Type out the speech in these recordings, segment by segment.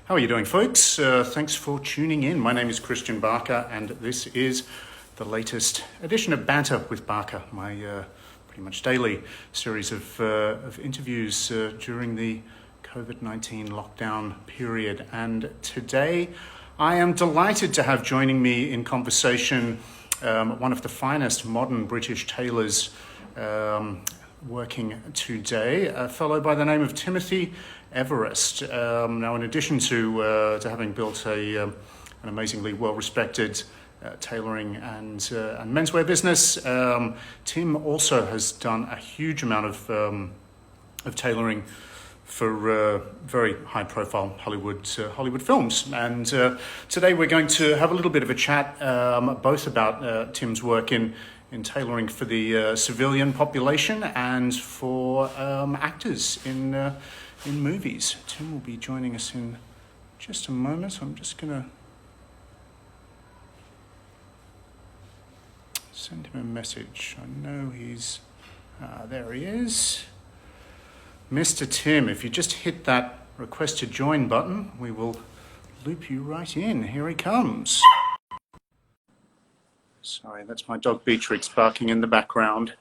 How are you doing, folks? Thanks for tuning in. My name is Christian Barker, and this is the latest edition of Banter with Barker, my pretty much daily series of interviews during the COVID-19 lockdown period. And today, I am delighted to have joining me in conversation one of the finest modern British tailors working today, a fellow by the name of Timothy Everest. Now, in addition to having built an amazingly well-respected tailoring and menswear business, Tim also has done a huge amount of tailoring for very high-profile Hollywood films. And today we're going to have a little bit of a chat, both about Tim's work in tailoring for the civilian population and for actors in movies. Tim will be joining us in just a moment. I'm just going to send him a message. I know he's... there he is. Mr. Tim, if you just hit that request to join button, we will loop you right in. Here he comes. Sorry, that's my dog Beatrix barking in the background.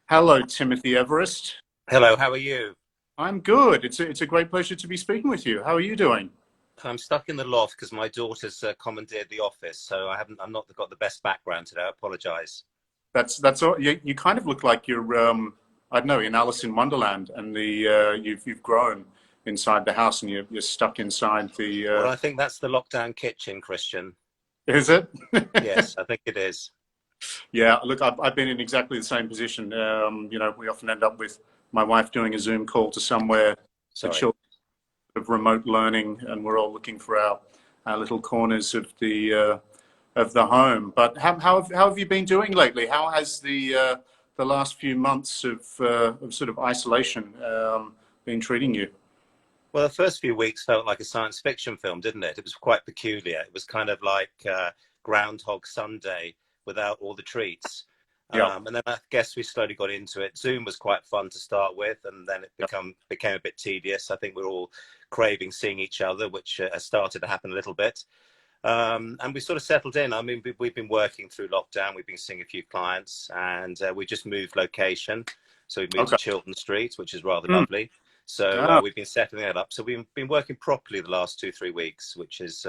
Hello, Timothy Everest. Hello, how are you? I'm good. It's a great pleasure to be speaking with you. How are you doing? I'm stuck in the loft because my daughter's commandeered the office, so I'm not got the best background today. I apologise. That's all. You kind of look like you're I don't know, in Alice in Wonderland, and you've grown inside the house and you're stuck inside the. Well, I think that's the lockdown kitchen, Christian. Is it? Yes, I think it is. Yeah, look, I've been in exactly the same position. We often end up with my wife doing a Zoom call to somewhere, the children of remote learning, and we're all looking for our little corners of the home. But how have you been doing lately? How has the last few months of sort of isolation been treating you? Well, the first few weeks felt like a science fiction film, didn't it? It was quite peculiar. It was kind of like Groundhog Sunday without all the treats. Yeah. And then I guess we slowly got into it. Zoom was quite fun to start with, and then it became a bit tedious. I think we're all craving seeing each other, which has started to happen a little bit. And we sort of settled in. I mean, we've been working through lockdown. We've been seeing a few clients, and we just moved location. So we moved to Chiltern Street, which is rather lovely. So we've been settling that up. So we've been working properly the last 2-3 weeks, which is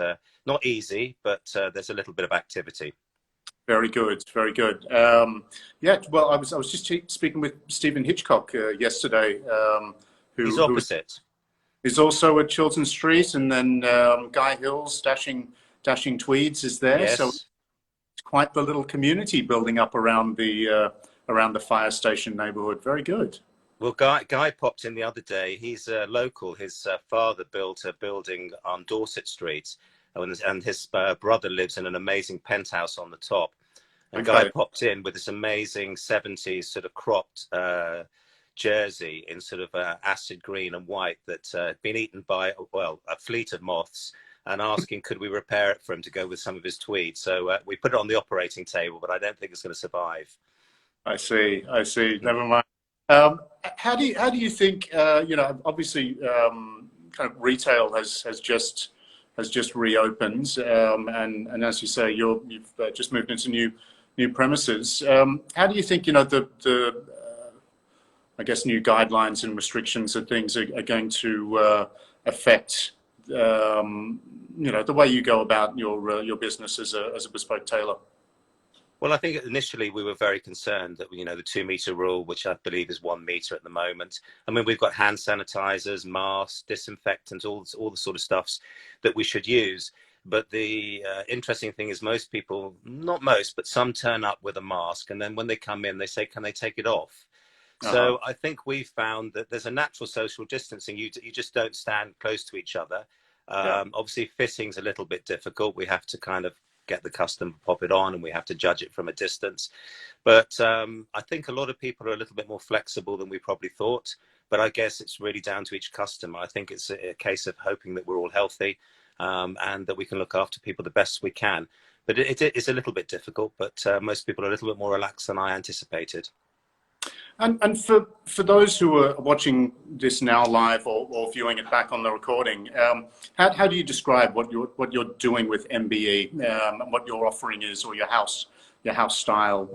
not easy, but there's a little bit of activity. Very good, very good. Yeah, well, I was just speaking with Stephen Hitchcock yesterday, He's opposite. Who's also at Chiltern Street, and then Guy Hill's Dashing Tweeds is there. Yes. So it's quite the little community building up around the fire station neighbourhood. Very good. Well, Guy popped in the other day. He's local. His father built a building on Dorset Street, and his brother lives in an amazing penthouse on the top. And Guy popped in with this amazing 70s sort of cropped jersey in sort of acid green and white that had been eaten by, well, a fleet of moths, and asking could we repair it for him to go with some of his tweed. So we put it on the operating table, but I don't think it's going to survive. I see. Never mind. How do you think, obviously kind of retail has just reopened, and as you say, you've just moved into new premises. How do you think, the I guess new guidelines and restrictions and things are going to affect the way you go about your business as a bespoke tailor? Well, I think initially we were very concerned that, the 2-meter rule, which I believe is 1 meter at the moment. I mean, we've got hand sanitizers, masks, disinfectants, all the sort of stuffs that we should use. But the interesting thing is most people, not most, but some turn up with a mask. And then when they come in, they say, can they take it off? So I think we've found that there's a natural social distancing. You just don't stand close to each other. Obviously, fitting's a little bit difficult. We have to kind of get the customer, pop it on, and we have to judge it from a distance. But I think a lot of people are a little bit more flexible than we probably thought. But I guess it's really down to each customer. I think it's a case of hoping that we're all healthy and that we can look after people the best we can. But it is a little bit difficult, but most people are a little bit more relaxed than I anticipated. And for those who are watching this now live or viewing it back on the recording, how do you describe what you're doing with MBE, and what your offering is, or your house style?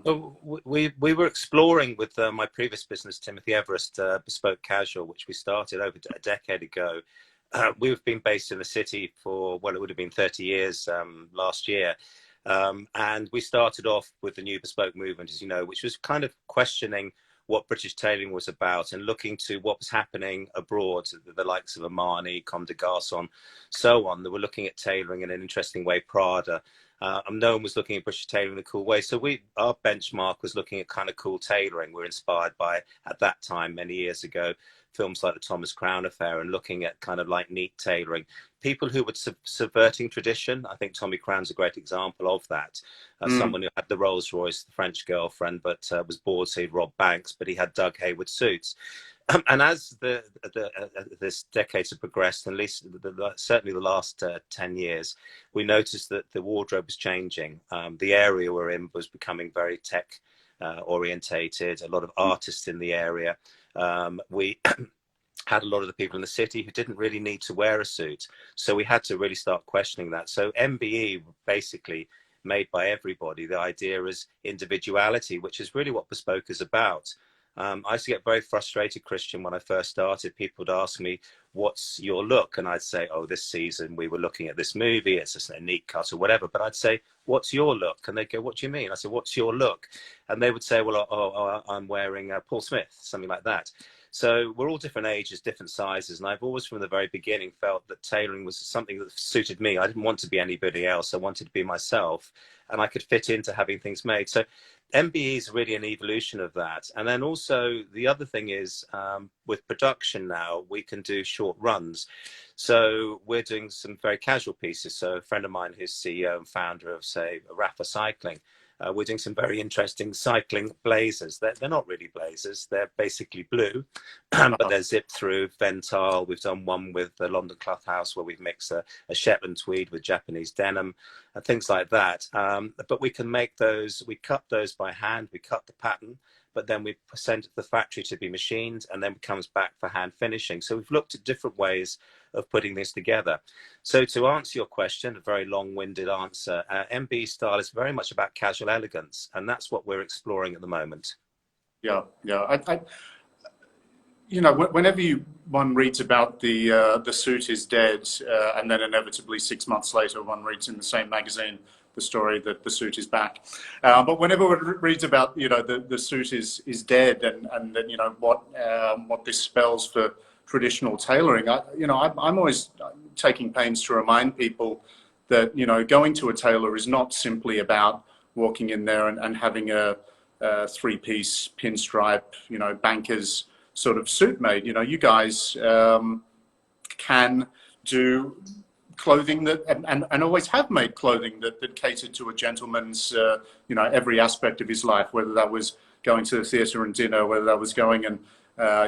Well, we were exploring with my previous business, Timothy Everest Bespoke Casual, which we started over a decade ago. We've been based in the city for, well, it would have been 30 years last year. And we started off with the new bespoke movement, as you know, which was kind of questioning what British tailoring was about and looking to what was happening abroad, the likes of Armani, Comme des Garçons, so on. They were looking at tailoring in an interesting way, Prada. And no one was looking at British tailoring in a cool way. So our benchmark was looking at kind of cool tailoring. We're inspired by, at that time, many years ago, films like the Thomas Crown Affair and looking at kind of like neat tailoring. People who were subverting tradition. I think Tommy Crown's a great example of that. Someone who had the Rolls Royce, the French girlfriend, but was bored, so he'd rob banks, but he had Doug Hayward suits. And as this decades have progressed, at least certainly the last 10 years, we noticed that the wardrobe was changing. The area we're in was becoming very tech orientated, a lot of artists in the area. We had a lot of the people in the city who didn't really need to wear a suit. So we had to really start questioning that. So MBE basically made by everybody. The idea is individuality, which is really what bespoke is about. I used to get very frustrated, Christian, when I first started. People would ask me, what's your look? And I'd say, oh, this season we were looking at this movie, it's just a neat cut or whatever. But I'd say, what's your look? And they'd go, what do you mean? I said, what's your look? And they would say, well, I'm wearing Paul Smith, something like that. So we're all different ages, different sizes. And I've always, from the very beginning, felt that tailoring was something that suited me. I didn't want to be anybody else. I wanted to be myself, and I could fit into having things made. So MBE is really an evolution of that. And then also the other thing is with production now, we can do short runs. So we're doing some very casual pieces. So a friend of mine who's CEO and founder of, say, Rafa Cycling, we're doing some very interesting cycling blazers. They're not really blazers. They're basically blue, but they're zipped through, Ventile. We've done one with the London Cloth House where we've mixed a Shetland tweed with Japanese denim and things like that. But we can make those, we cut those by hand, we cut the pattern, but then we send it to the factory to be machined and then it comes back for hand finishing. So we've looked at different ways of putting this together. So to answer your question, a very long-winded answer, MB style is very much about casual elegance, and that's what we're exploring at the moment. Yeah. You know, whenever one reads about the suit is dead, and then inevitably 6 months later, one reads in the same magazine the story that the suit is back. But whenever one reads about, you know, the suit is dead, and then, you know, what this spells for traditional tailoring, I'm always taking pains to remind people that, you know, going to a tailor is not simply about walking in there and having a three-piece pinstripe, you know, banker's sort of suit made. You know, you guys can do clothing that, and always have made clothing that catered to a gentleman's, you know, every aspect of his life, whether that was going to the theatre and dinner, whether that was going and,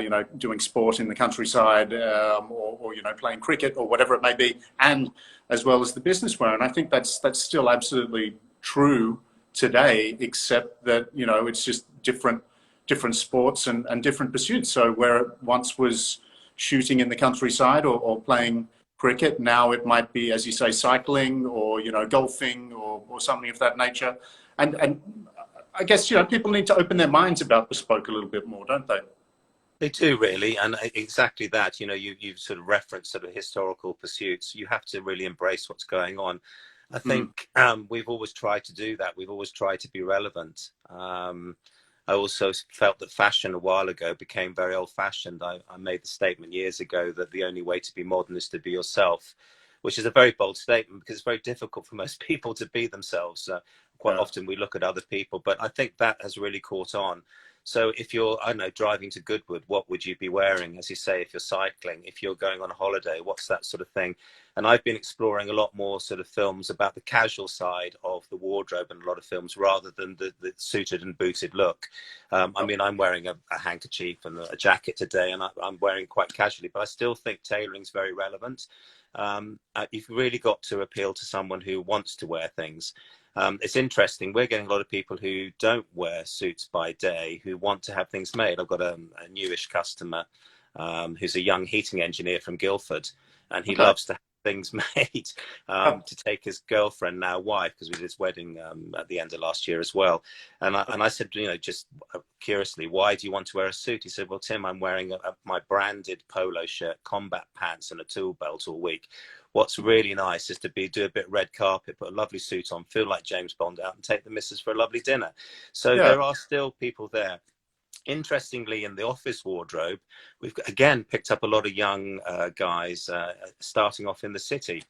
you know, doing sport in the countryside, or, you know, playing cricket or whatever it may be, and as well as the business wear. And I think that's still absolutely true today, except that, you know, it's just different sports and different pursuits. So where it once was shooting in the countryside or playing cricket, now it might be, as you say, cycling or, you know, golfing or something of that nature. And I guess, you know, people need to open their minds about bespoke a little bit more, don't they? They do, really, and exactly that. You know, you've sort of referenced sort of historical pursuits. You have to really embrace what's going on. I think we've always tried to do that. We've always tried to be relevant. I also felt that fashion a while ago became very old-fashioned. I made the statement years ago that the only way to be modern is to be yourself, which is a very bold statement because it's very difficult for most people to be themselves. Quite often we look at other people, but I think that has really caught on. So if you're, I don't know, driving to Goodwood, what would you be wearing? As you say, if you're cycling, if you're going on a holiday, what's that sort of thing? And I've been exploring a lot more sort of films about the casual side of the wardrobe in a lot of films rather than the suited and booted look. I mean, I'm wearing a handkerchief and a jacket today, and I'm wearing quite casually, but I still think tailoring is very relevant. You've really got to appeal to someone who wants to wear things. It's interesting. We're getting a lot of people who don't wear suits by day who want to have things made. I've got a newish customer who's a young heating engineer from Guildford, and he Okay. loves to have things made Oh, to take his girlfriend, now wife, because we did his wedding at the end of last year as well. And I said, just curiously, why do you want to wear a suit? He said, well, Tim, I'm wearing my branded polo shirt, combat pants, and a tool belt all week. What's really nice is to do a bit red carpet, put a lovely suit on, feel like James Bond out, and take the missus for a lovely dinner. So yeah. there are still people there. Interestingly, in the office wardrobe, we've again picked up a lot of young guys starting off in the city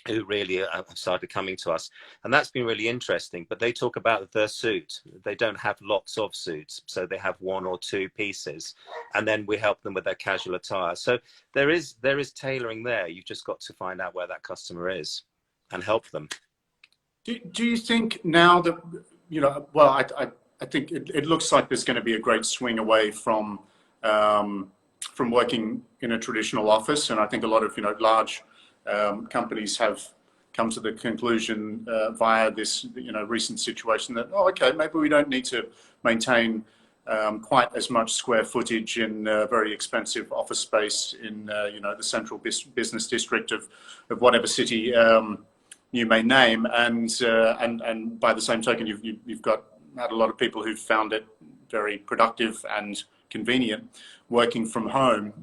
who really have started coming to us, and that's been really interesting. But they talk about their suit. They don't have lots of suits, so they have one or two pieces, and then we help them with their casual attire. So there is tailoring there. You've just got to find out where that customer is and help them. Do you think now that, well, I think it looks like there's going to be a great swing away from working in a traditional office, and I think a lot of large companies have come to the conclusion via this recent situation that, oh, okay, maybe we don't need to maintain quite as much square footage in very expensive office space in the central business district of whatever city you may name, and by the same token, you've got had a lot of people who've found it very productive and convenient working from home.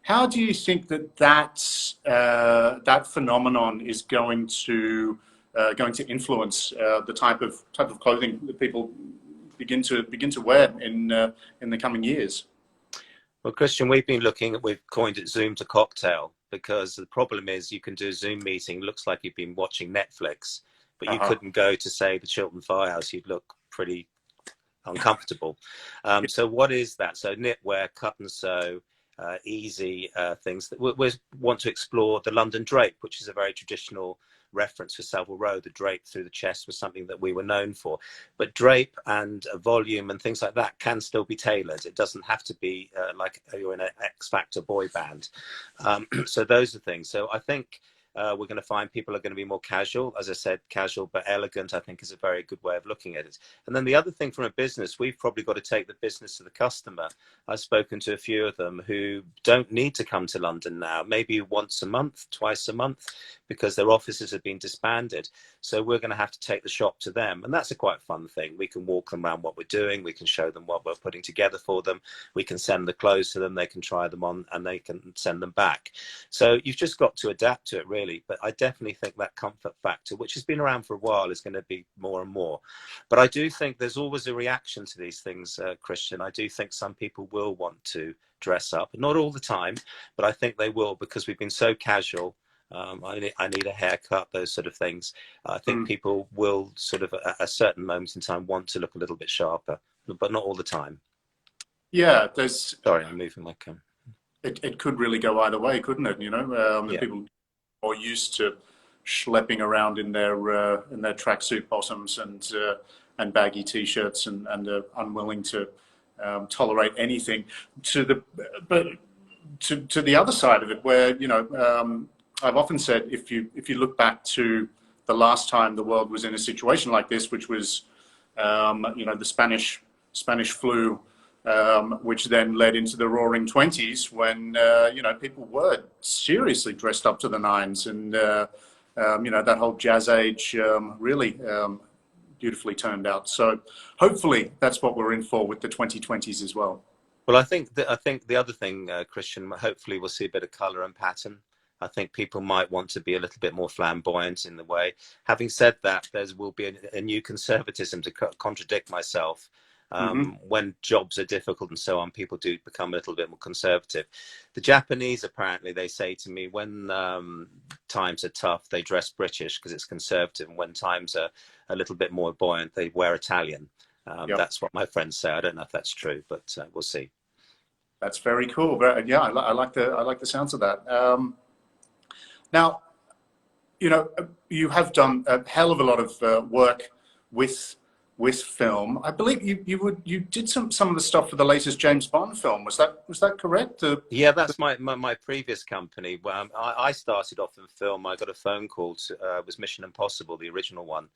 How do you think that phenomenon is going to influence the type of clothing that people begin to wear in the coming years? Well, Christian, we've coined it Zoom to cocktail, because the problem is you can do a Zoom meeting, looks like you've been watching Netflix, but you Uh-huh. couldn't go to, say, the Chiltern Firehouse. You'd look pretty uncomfortable. So what is that? So knitwear, cut and sew, easy things. That we want to explore the London drape, which is a very traditional reference for Savile Row. The drape through the chest was something that we were known for. But drape and volume and things like that can still be tailored. It doesn't have to be like you're in an X Factor boy band. So those are things. So I think we're going to find people are going to be more casual. As I said, casual but elegant, I think, is a very good way of looking at it. And then the other thing from a business, we've probably got to take the business to the customer. I've spoken to a few of them who don't need to come to London now, maybe once a month, twice a month, because their offices have been disbanded. So we're going to have to take the shop to them. And that's a quite fun thing. We can walk them around what we're doing. We can show them what we're putting together for them. We can send the clothes to them. They can try them on and they can send them back. So you've just got to adapt to it, really. But I definitely think that comfort factor, which has been around for a while, is going to be more and more. But I do think there's always a reaction to these things, Christian. I do think some people will want to dress up, not all the time, but I think they will, because we've been so casual. I need a haircut, those sort of things. I think people will sort of at a certain moment in time want to look a little bit sharper, but not all the time. Yeah, there's. Sorry, I'm moving my camera. It could really go either way, couldn't it? The Yeah. people more used to schlepping around in their tracksuit bottoms and baggy t-shirts and unwilling to tolerate anything. But to the other side of it, where I've often said, if you look back to the last time the world was in a situation like this, which was the Spanish flu, which then led into the Roaring Twenties, when people were seriously dressed up to the nines, and that whole jazz age really beautifully turned out. So hopefully that's what we're in for with the 2020s as well. Well, I think the other thing, Christian, hopefully we'll see a bit of colour and pattern. I think people might want to be a little bit more flamboyant in the way. Having said that, there will be a new conservatism, to contradict myself. Mm-hmm. When jobs are difficult and so on, people do become a little bit more conservative. The Japanese, apparently, they say to me, when times are tough, they dress British because it's conservative, and when times are a little bit more buoyant, they wear Italian. Yep. That's what my friends say. I don't know if that's true, but we'll see. That's very cool. Yeah, I like the sounds of that. Now, you have done a hell of a lot of work with film. I believe you did some of the stuff for the latest James Bond film. Was that correct? Yeah, that's my previous company. I started off in film. I got a phone call. It was Mission Impossible, the original one.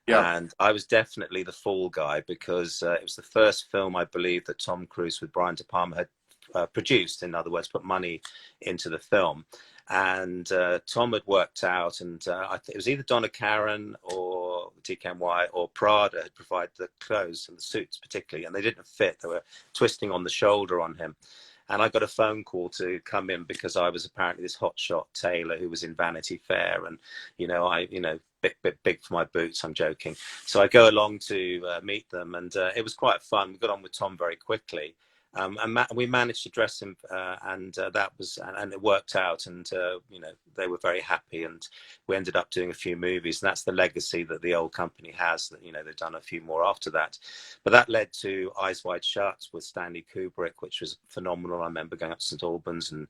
Yeah. And I was definitely the fall guy because it was the first film, I believe, that Tom Cruise with Brian De Palma had produced. In other words, put money into the film. And Tom had worked out, and I think it was either Donna Karan or DKNY or Prada had provided the clothes and the suits particularly, and they didn't fit. They were twisting on the shoulder on him. And I got a phone call to come in because I was apparently this hotshot tailor who was in Vanity Fair, and big for my boots. I'm joking. So I go along to meet them, and it was quite fun. We got on with Tom very quickly. We managed to dress him, and that was, and it worked out. And they were very happy, and we ended up doing a few movies. And that's the legacy that the old company has. That they've done a few more after that, but that led to Eyes Wide Shut with Stanley Kubrick, which was phenomenal. I remember going up to St Albans and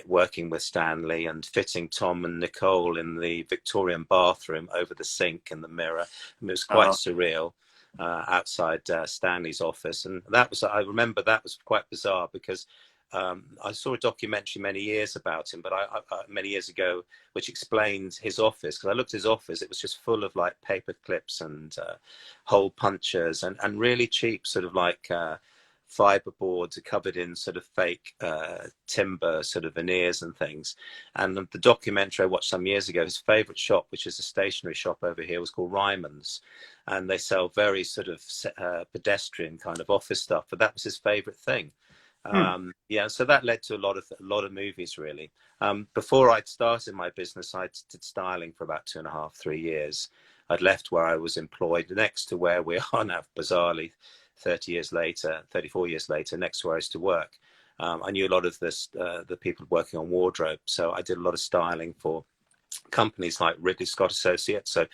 working with Stanley and fitting Tom and Nicole in the Victorian bathroom over the sink and the mirror. I mean, it was quite surreal. Outside Stanley's office, and I remember that was quite bizarre because I saw a documentary many years about him, but many years ago, which explained his office. Because I looked at his office, it was just full of like paper clips and hole punchers and really cheap sort of like fiber boards covered in sort of fake timber sort of veneers and things. And the documentary I watched some years ago, his favorite shop, which is a stationery shop over here, was called Ryman's, and they sell very sort of pedestrian kind of office stuff, but that was his favorite thing. So that led to a lot of movies really. Before I'd started my business, I did styling for about 2.5, 3 years. I'd left where I was employed next to where we are now, bizarrely, 34 years later, next to where I used to work. I knew a lot of the people working on wardrobe, so I did a lot of styling for companies like Ridley Scott Associates. So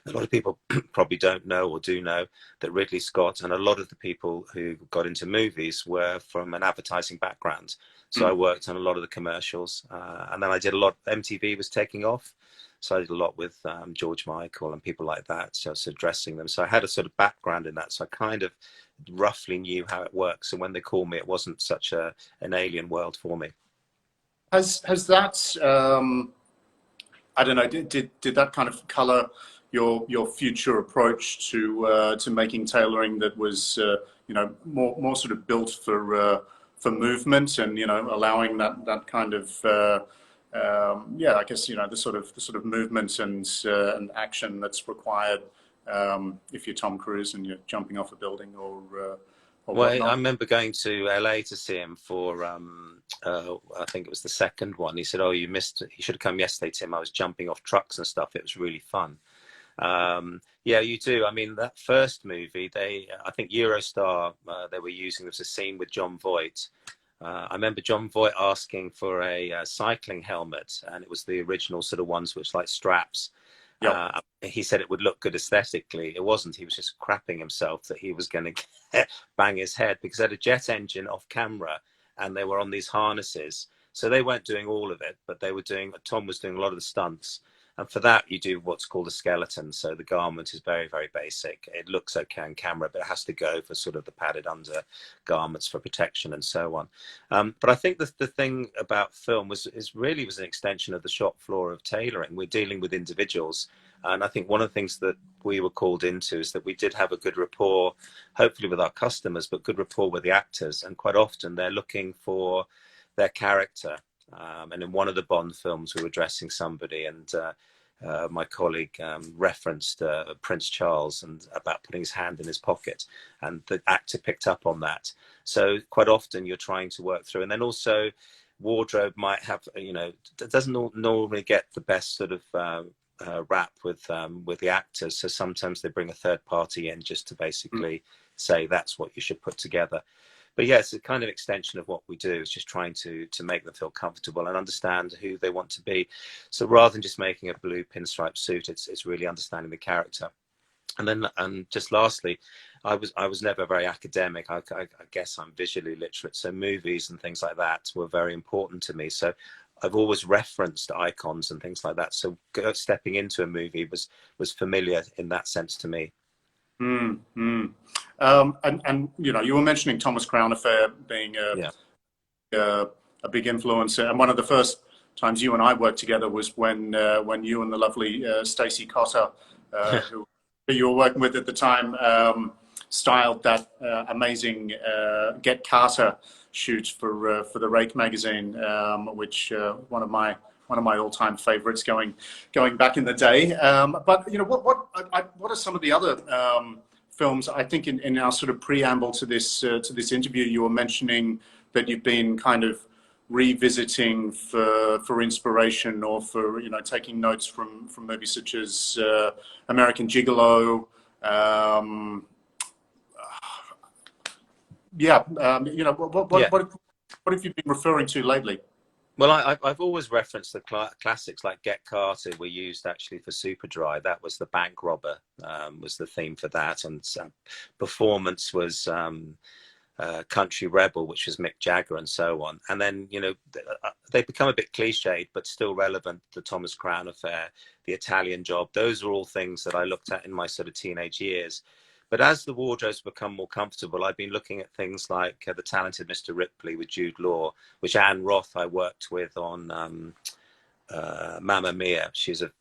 a lot of people probably don't know or do know that Ridley Scott and a lot of the people who got into movies were from an advertising background. So I worked on a lot of the commercials, and then I did a lot. MTV was taking off, so I did a lot with George Michael and people like that, just addressing them. So I had a sort of background in that, so I kind of roughly knew how it works. So when they called me, it wasn't such an alien world for me. Has that I don't know, did that kind of color your future approach to making tailoring that was more sort of built for movement and allowing that kind of I guess the sort of movement and action that's required if you're Tom Cruise and you're jumping off a building or Well, I whatnot? remember going to LA to see him for, I think it was the second one. He said, "Oh, you missed it. You should have come yesterday, Tim. I was jumping off trucks and stuff. It was really fun." Yeah, you do. I mean, that first movie, I think Eurostar, they were using, there was a scene with John Voight. I remember John Voight asking for a cycling helmet, and it was the original sort of ones which like straps. Yep. He said it would look good aesthetically. It wasn't. He was just crapping himself that he was going to bang his head because they had a jet engine off camera and they were on these harnesses. So they weren't doing all of it, but Tom was doing a lot of the stunts. And for that, you do what's called a skeleton. So the garment is very, very basic. It looks okay on camera, but it has to go for sort of the padded under garments for protection and so on. But I think the thing about film was an extension of the shop floor of tailoring. We're dealing with individuals. And I think one of the things that we were called into is that we did have a good rapport, hopefully with our customers, but good rapport with the actors. And quite often they're looking for their character. And in one of the Bond films, we were dressing somebody, and my colleague referenced Prince Charles and about putting his hand in his pocket, and the actor picked up on that. So quite often you're trying to work through, and then also wardrobe might have, doesn't normally get the best sort of rap with the actors. So sometimes they bring a third party in just to basically say that's what you should put together. But yeah, it's a kind of extension of what we do. It's just trying to make them feel comfortable and understand who they want to be. So rather than just making a blue pinstripe suit, it's really understanding the character. And just lastly, I was never very academic. I guess I'm visually literate, so movies and things like that were very important to me. So I've always referenced icons and things like that. So stepping into a movie was familiar in that sense to me. And you were mentioning Thomas Crown Affair being Yeah. a big influence, and one of the first times you and I worked together was when you and the lovely Stacey Cotter, who that you were working with at the time styled that amazing Get Carter shoot for the Rake magazine, which one of my all-time favorites going back in the day. But you know what are some of the other films? I think in our sort of preamble to this interview, you were mentioning that you've been kind of revisiting for inspiration or for taking notes from movies such as American Gigolo. Um, Yeah. what have you been referring to lately? Well, I've always referenced the classics like Get Carter were used actually for Superdry. That was the bank robber, was the theme for that. And performance was Country Rebel, which was Mick Jagger and so on. And then, they become a bit cliched, but still relevant. The Thomas Crown Affair, the Italian Job, those are all things that I looked at in my sort of teenage years. But as the wardrobes become more comfortable, I've been looking at things like The Talented Mr. Ripley with Jude Law, which Anne Roth I worked with on Mamma Mia. She's a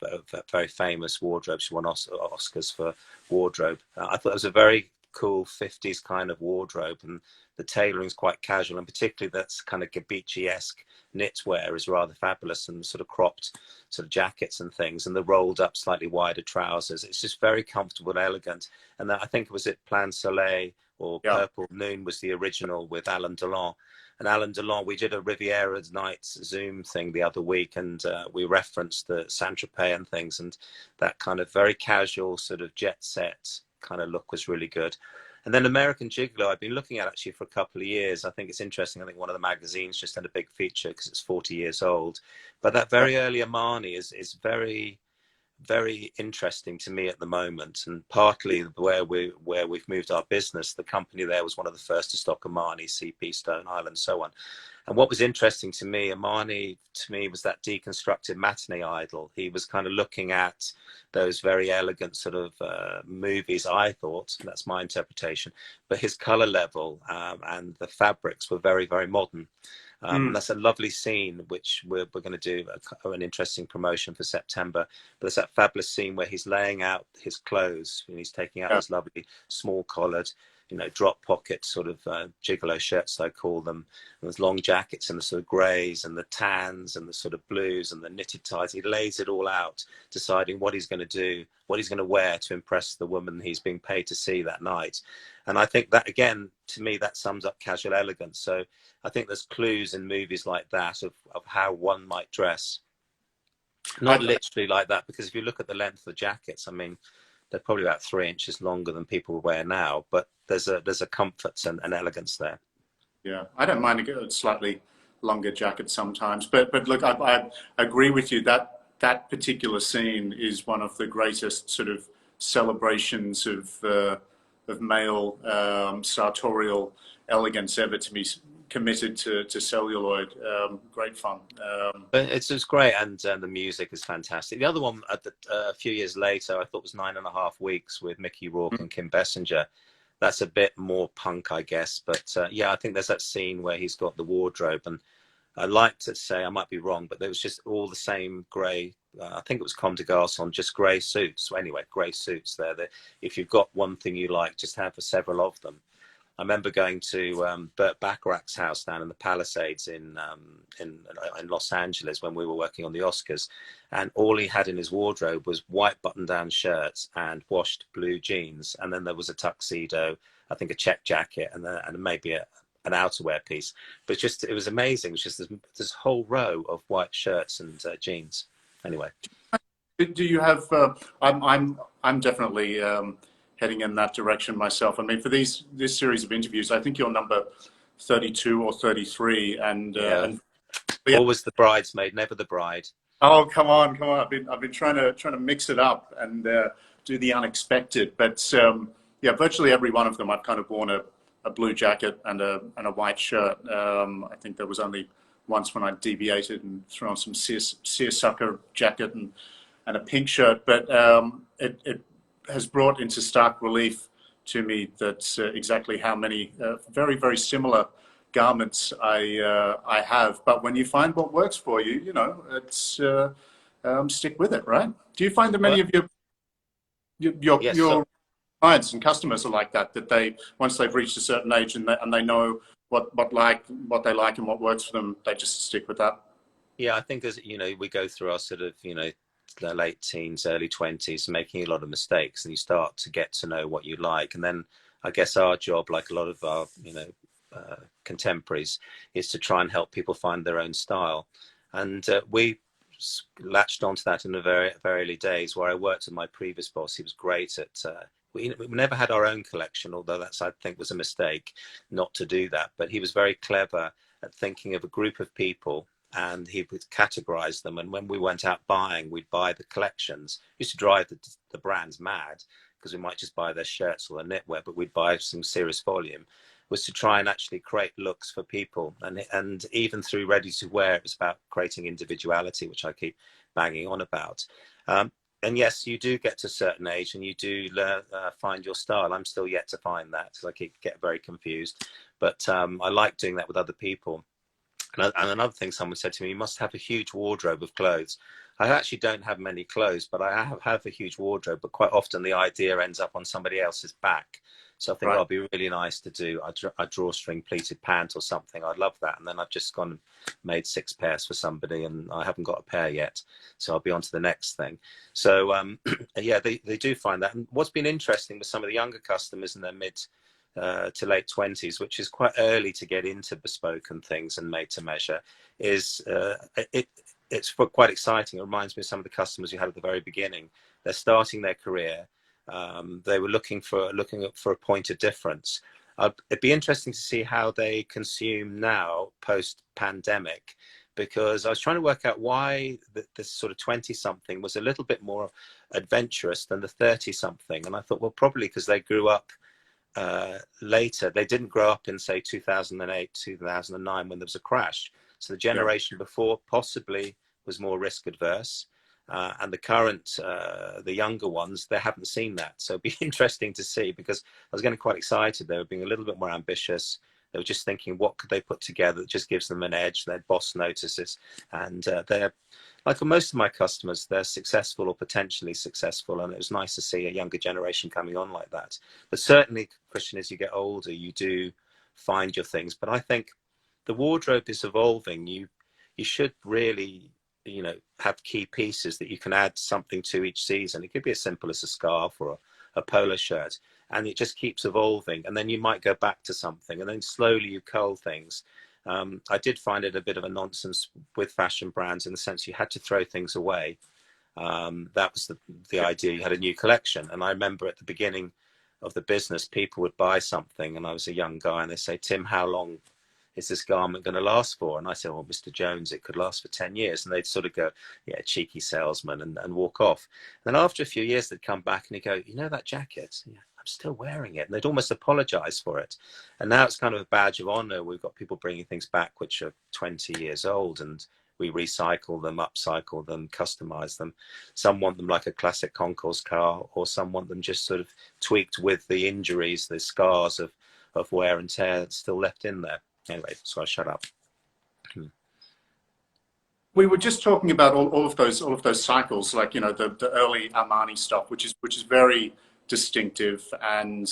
very famous wardrobe. She won Oscars for wardrobe. I thought it was a very cool 50s kind of wardrobe, and the tailoring is quite casual, and particularly that's kind of Gabici-esque knitwear is rather fabulous, and sort of cropped sort of jackets and things, and the rolled up slightly wider trousers. It's just very comfortable and elegant. And that, I think it was it Plan Soleil or Purple Noon was the original with Alain Delon. And Alain Delon, we did a Riviera Nights Zoom thing the other week, and we referenced the Saint-Tropez and things, and that kind of very casual sort of jet set kind of look was really good. And then American Gigolo, I've been looking at actually for a couple of years. I think it's interesting. I think one of the magazines just had a big feature because it's 40 years old. But that very early Armani is very, very interesting to me at the moment. And partly where we've moved our business, the company there was one of the first to stock Armani, CP, Stone Island, so on. And what was interesting to me, Armani, to me, was that deconstructed matinee idol. He was kind of looking at those very elegant sort of movies, I thought, and that's my interpretation, but his color level and the fabrics were very, very modern. That's a lovely scene, which we're going to do an interesting promotion for September. But there's that fabulous scene where he's laying out his clothes and he's taking out his lovely small collared, drop pocket sort of gigolo shirts, I call them. And there's long jackets and the sort of greys and the tans and the sort of blues and the knitted ties. He lays it all out, deciding what he's going to do, what he's going to wear to impress the woman he's being paid to see that night. And I think that, again, to me, that sums up casual elegance. So I think there's clues in movies like that of how one might dress. Not literally like that, because if you look at the length of the jackets, I mean, they're probably about 3 inches longer than people wear now, but there's a comfort and elegance there. Yeah, I don't mind a slightly longer jacket sometimes, but look, I agree with you that that particular scene is one of the greatest sort of celebrations of male sartorial elegance ever to be committed to celluloid. Great fun. It's just great, and the music is fantastic. The other one a few years later, I thought was 9.5 Weeks with Mickey Rourke and Kim Basinger. That's a bit more punk, I guess. But yeah, I think there's that scene where he's got the wardrobe, and I like to say, I might be wrong, but there was just all the same grey. I think it was Comme des Garçons, just grey suits. So anyway, grey suits there. That if you've got one thing you like, just have several of them. I remember going to Burt Bacharach's house down in the Palisades in Los Angeles when we were working on the Oscars, and all he had in his wardrobe was white button-down shirts and washed blue jeans, and then there was a tuxedo, I think a check jacket, and maybe an outerwear piece. But just it was amazing. It was just this whole row of white shirts and jeans. Anyway, do you have? I'm definitely heading in that direction myself. I mean, for this series of interviews, I think you're number 32 or 33, and always the bridesmaid, never the bride. Oh, come on! I've been trying to mix it up and do the unexpected, but yeah, virtually every one of them I've kind of worn a blue jacket and a white shirt. I think there was only once when I deviated and threw on some seersucker jacket and a pink shirt, but it has brought into stark relief to me that exactly how many very, very similar garments I have. But when you find what works for you, it's stick with it, right? Do you find that many of your Your Yes, so clients and customers are like that. That they, once they've reached a certain age and they know what they like and what works for them, they just stick with that. yeah, I think as you know, we go through our sort of the late teens, early 20s, making a lot of mistakes, and you start to get to know what you like, and then I guess our job, like a lot of our contemporaries, is to try and help people find their own style, and we latched onto that in the very very early days. Where I worked with my previous boss, he was great at. We never had our own collection, although that's I think was a mistake not to do that. But he was very clever at thinking of a group of people and he would categorize them. And when we went out buying, we'd buy the collections. It used to drive the brands mad because we might just buy their shirts or their knitwear, but we'd buy some serious volume. Was to try and actually create looks for people, and even through ready to wear, it was about creating individuality, which I keep banging on about. And yes, you do get to a certain age, and you do learn, find your style. I'm still yet to find that because I keep get very confused, but I like doing that with other people. And another thing someone said to me, you must have a huge wardrobe of clothes. I actually don't have many clothes, but I have a huge wardrobe, but quite often the idea ends up on somebody else's back. So I think, Right. it'd be really nice to do a drawstring pleated pant or something. I'd love that. And then I've just gone and made 6 pairs for somebody and I haven't got a pair yet. So I'll be on to the next thing. So yeah, they do find that. And what's been interesting with some of the younger customers in their mid to late 20s, which is quite early to get into bespoke and things and made to measure, is it's quite exciting. It reminds me of some of the customers you had at the very beginning. They're starting their career. They were looking for a point of difference. It'd be interesting to see how they consume now post pandemic, because I was trying to work out why this sort of 20-something was a little bit more adventurous than the 30-something. And I thought, well, probably because they grew up later. They didn't grow up in, say, 2008, 2009 when there was a crash. So the generation before possibly was more risk adverse. And the current, the younger ones, they haven't seen that. So it'd be interesting to see, because I was getting quite excited. They were being a little bit more ambitious. They were just thinking, what could they put together that just gives them an edge? Their boss notices. And they're, like most of my customers, they're successful or potentially successful. And it was nice to see a younger generation coming on like that. But certainly, Christian, as you get older, you do find your things. But I think the wardrobe is evolving. You should really have key pieces that you can add something to each season. It could be as simple as a scarf or a polo shirt, and it just keeps evolving. And then you might go back to something, and then slowly you cull things. I did find it a bit of a nonsense with fashion brands in the sense you had to throw things away. That was the idea. You had a new collection, and I remember at the beginning of the business, people would buy something, and I was a young guy, and they say, "Tim, how long is this garment going to last for?" And I said, "Well, Mr. Jones, it could last for 10 years. And they'd sort of go, "Yeah, cheeky salesman," and walk off. And then after a few years, they'd come back and he'd go, "You know that jacket? Yeah, I'm still wearing it." And they'd almost apologize for it. And now it's kind of a badge of honor. We've got people bringing things back which are 20 years old, and we recycle them, upcycle them, customize them. Some want them like a classic concours car, or some want them just sort of tweaked with the injuries, the scars of wear and tear that's still left in there. Anyway, so I shut up. We were just talking about all of those cycles, like the early Armani stuff, which is very distinctive, and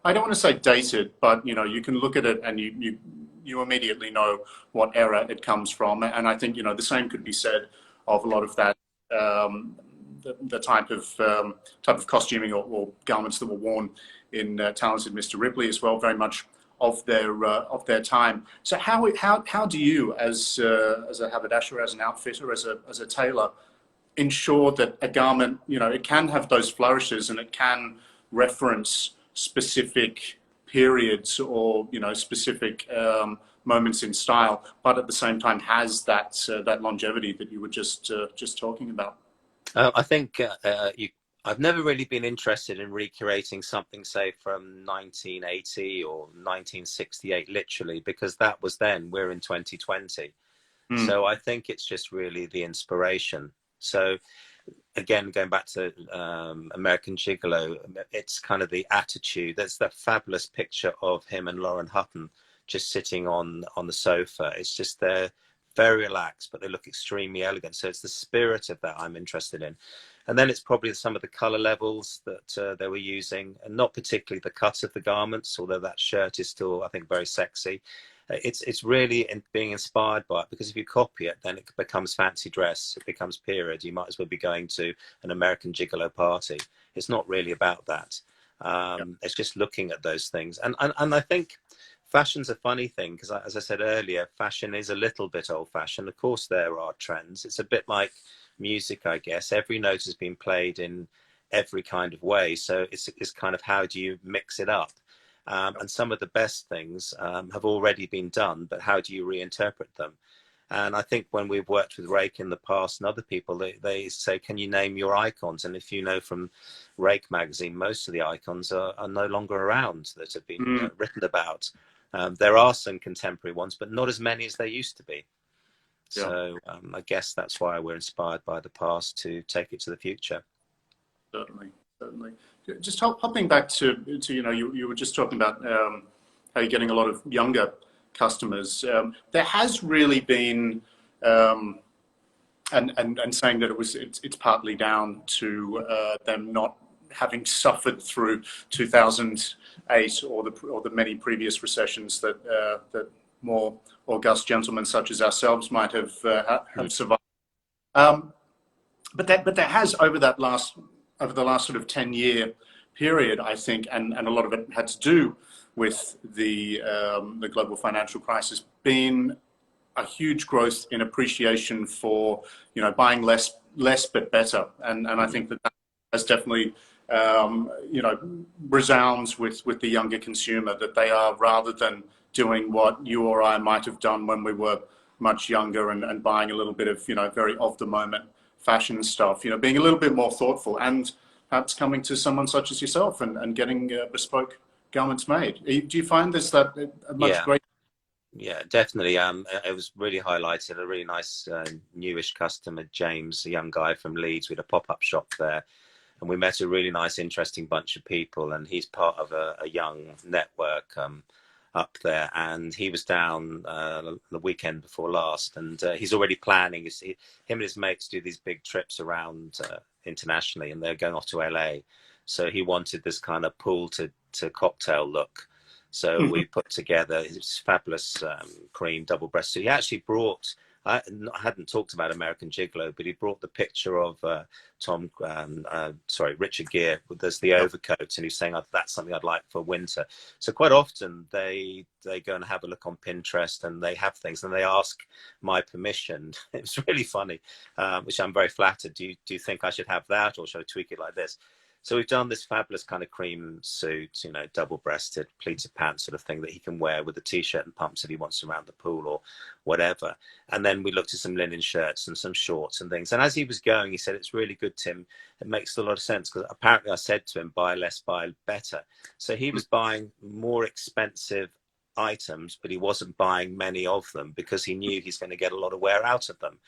I don't want to say dated, but you can look at it and you immediately know what era it comes from, and I think the same could be said of a lot of that the type of costuming or garments that were worn in Talented Mr. Ripley as well, very much of their time. So how do you, as a haberdasher, as an outfitter, as a tailor, ensure that a garment, it can have those flourishes and it can reference specific periods or specific moments in style, but at the same time has that longevity that you were just talking about? I think I've never really been interested in recreating something, say, from 1980 or 1968, literally, because that was then. We're in 2020. So I think it's just really the inspiration. So again, going back to American Gigolo, it's kind of the attitude. There's that fabulous picture of him and Lauren Hutton just sitting on the sofa. It's just their very relaxed, but they look extremely elegant. So it's the spirit of that I'm interested in. And then it's probably some of the color levels that they were using, and not particularly the cut of the garments, although that shirt is still, I think, very sexy. It's really being inspired by it, because if you copy it, then it becomes fancy dress, it becomes period. You might as well be going to an American Gigolo party. It's not really about that. It's just looking at those things. And I think fashion's a funny thing, because as I said earlier, fashion is a little bit old-fashioned. Of course, there are trends. It's a bit like music, I guess. Every note has been played in every kind of way. So it's kind of, how do you mix it up? And some of the best things have already been done, but how do you reinterpret them? And I think when we've worked with Rake in the past and other people, they say, can you name your icons? And if you know from Rake magazine, most of the icons are no longer around that have been written about. There are some contemporary ones, but not as many as there used to be. So I guess that's why we're inspired by the past to take it to the future. Certainly, certainly. Just hopping back to you were just talking about how you're getting a lot of younger customers. There has really been, and saying that it's partly down to them not having suffered through 2008 or the many previous recessions that more august gentlemen such as ourselves might have survived. But there has, over the last sort of 10-year period, I think, and a lot of it had to do with the global financial crisis, been a huge growth in appreciation for buying less but better, and I think that has definitely resounds with the younger consumer, that they are, rather than doing what you or I might have done when we were much younger and buying a little bit of very of the moment fashion stuff, being a little bit more thoughtful, and perhaps coming to someone such as yourself and getting bespoke garments made. Do you find this that a much greater? Yeah, definitely. It was really highlighted. A really nice newish customer, James, a young guy from Leeds. We had a pop-up shop there, and we met a really nice, interesting bunch of people. And he's part of a young network up there. And he was down the weekend before last, and he's already planning. Him and his mates do these big trips around internationally, and they're going off to LA. So he wanted this kind of pool to cocktail look. So we put together his fabulous cream double breast. So he actually brought, I hadn't talked about American Gigolo, but he brought the picture of Richard Gere. There's the overcoat, and he's saying, oh, that's something I'd like for winter. So quite often they go and have a look on Pinterest, and they have things, and they ask my permission. It's really funny, which I'm very flattered. Do you think I should have that, or should I tweak it like this? So we've done this fabulous kind of cream suit, double-breasted, pleated pants sort of thing that he can wear with a T-shirt and pumps if he wants to around the pool or whatever. And then we looked at some linen shirts and some shorts and things. And as he was going, he said, it's really good, Tim. It makes a lot of sense, because apparently I said to him, buy less, buy better. So he was buying more expensive items, but he wasn't buying many of them, because he knew he's going to get a lot of wear out of them.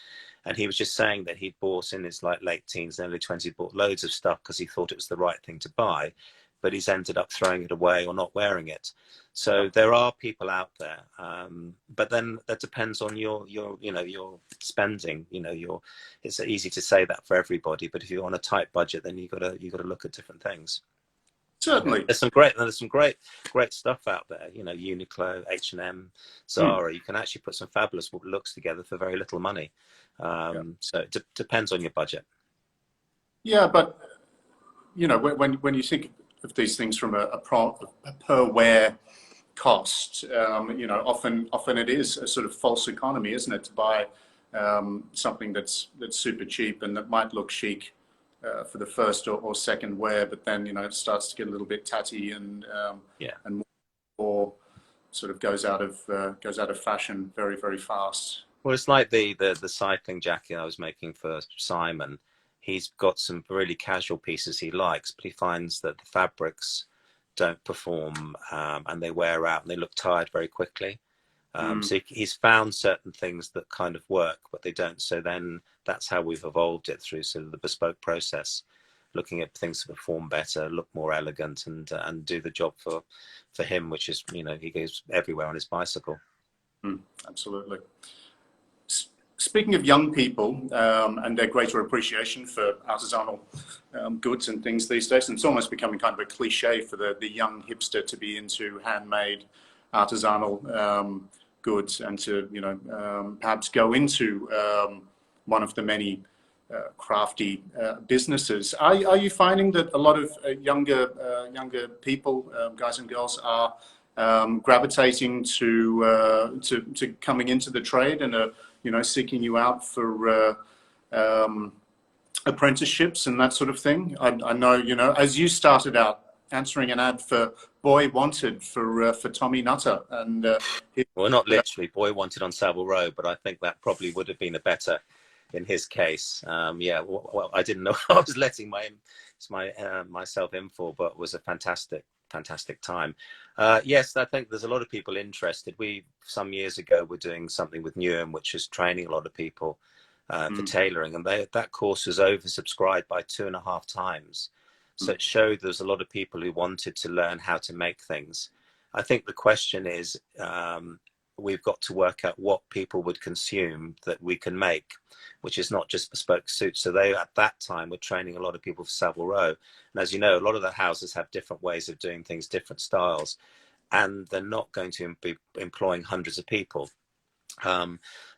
And he was just saying that he'd bought, in his late teens, early 20s, bought loads of stuff because he thought it was the right thing to buy, but he's ended up throwing it away or not wearing it. So there are people out there, but then that depends on your spending. It's easy to say that for everybody, but if you're on a tight budget, then you got to look at different things. Certainly. There's some great stuff out there. Uniqlo, H&M, Zara. You can actually put some fabulous looks together for very little money. So it depends on your budget. Yeah, but when you think of these things from a per wear cost, often it is a sort of false economy, isn't it, to buy something that's super cheap and that might look chic for the first or second wear, but then it starts to get a little bit tatty and more sort of goes out of fashion very, very fast. Well, it's like the cycling jacket I was making for Simon. He's got some really casual pieces he likes, but he finds that the fabrics don't perform, and they wear out and they look tired very quickly. So he's found certain things that kind of work, but they don't. So then that's how we've evolved it through sort of the bespoke process, looking at things to perform better, look more elegant, and do the job for him, which is, he goes everywhere on his bicycle. Absolutely. speaking of young people and their greater appreciation for artisanal goods and things these days, and it's almost becoming kind of a cliche for the young hipster to be into handmade artisanal goods and to, you know, perhaps go into one of the many crafty businesses. Are you finding that a lot of younger people, guys and girls, are gravitating to coming into the trade and are, you know, seeking you out for apprenticeships and that sort of thing? I know, you know, as you started out answering an ad for Boy Wanted for Tommy Nutter, and well, not literally Boy Wanted on Savile Row, but I think that probably would have been a better in his case. Yeah, well, I didn't know I was letting myself in for, but it was a fantastic time. Yes, I think there's a lot of people interested. We, some years ago, were doing something with Newham, which is training a lot of people for tailoring, and that course was oversubscribed by 2.5 times. So it showed there's a lot of people who wanted to learn how to make things. I think the question is, we've got to work out what people would consume that we can make, which is not just bespoke suits. So they, at that time, were training a lot of people for Savile Row. And as you know, a lot of the houses have different ways of doing things, different styles, and they're not going to be employing hundreds of people.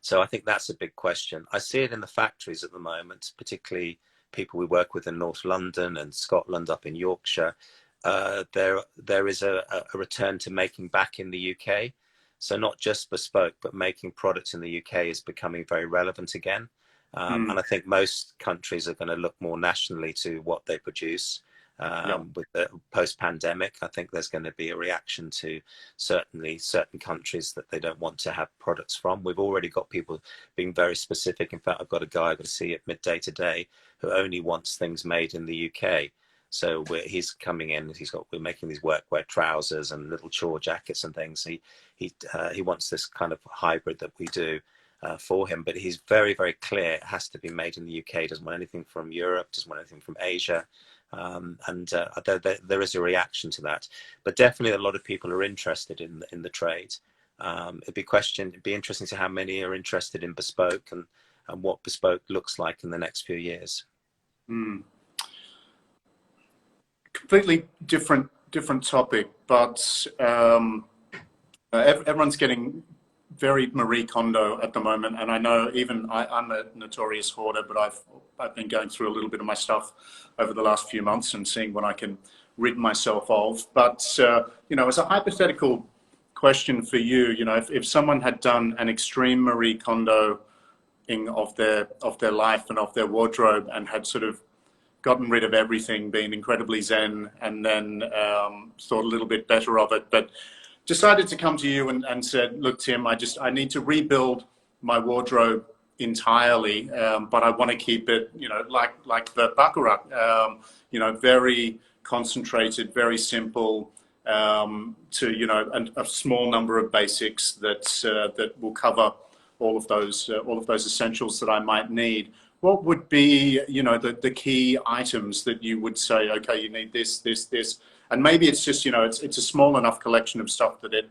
So I think that's a big question. I see it in the factories at the moment, particularly people we work with in North London and Scotland, up in Yorkshire. There is a return to making back in the UK. So not just bespoke, but making products in the UK is becoming very relevant again. And I think most countries are going to look more nationally to what they produce. With the post-pandemic, I think there's going to be a reaction to certainly certain countries that they don't want to have products from. We've already got people being very specific. In fact, I've got a guy I've got to see at midday today who only wants things made in the UK. So he's coming in. We're making these workwear trousers and little chore jackets and things. He wants this kind of hybrid that we do for him. But he's very, very clear it has to be made in the UK. Doesn't want anything from Europe. Doesn't want anything from Asia. There is a reaction to that. But definitely a lot of people are interested in the trade. It'd be interesting to see how many are interested in bespoke and what bespoke looks like in the next few years. Completely different topic, but everyone's getting very Marie Kondo at the moment, and I know even I'm a notorious hoarder, but I've been going through a little bit of my stuff over the last few months and seeing what I can rid myself of. But you know, as a hypothetical question for you, you know, if someone had done an extreme Marie Kondo of their life and of their wardrobe and had sort of gotten rid of everything, been incredibly zen, and then thought a little bit better of it, but decided to come to you and said, look, Tim, I need to rebuild my wardrobe entirely, but I want to keep it, you know, like the Baccarat, you know, very concentrated, very simple, to, you know, a small number of basics that will cover all of those essentials that I might need. What would be, you know, the key items that you would say, okay, you need this, and maybe it's just, you know, it's a small enough collection of stuff that it,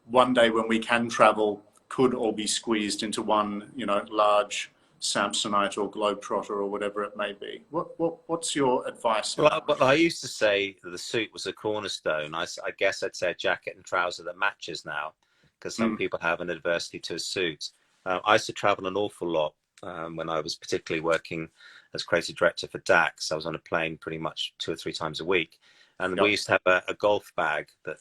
one day when we can travel, could all be squeezed into one, you know, large Samsonite or Globetrotter or whatever it may be. What's your advice? Well, I used to say the suit was a cornerstone. I guess I'd say a jacket and trouser that matches now, because some people have an adversity to a suit. I used to travel an awful lot when I was particularly working as creative director for DAX. I was on a plane pretty much 2 or 3 times a week. And we used to have a golf bag that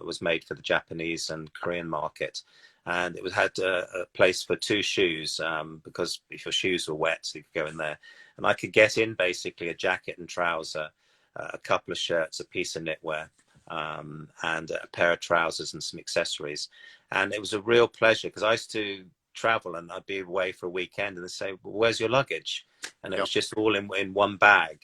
was made for the Japanese and Korean market. And it had a place for 2 shoes, because if your shoes were wet, so you could go in there. And I could get in basically a jacket and trouser, a couple of shirts, a piece of knitwear, and a pair of trousers and some accessories. And it was a real pleasure, because I used to travel and I'd be away for a weekend and they'd say, well, where's your luggage? And it was just all in one bag.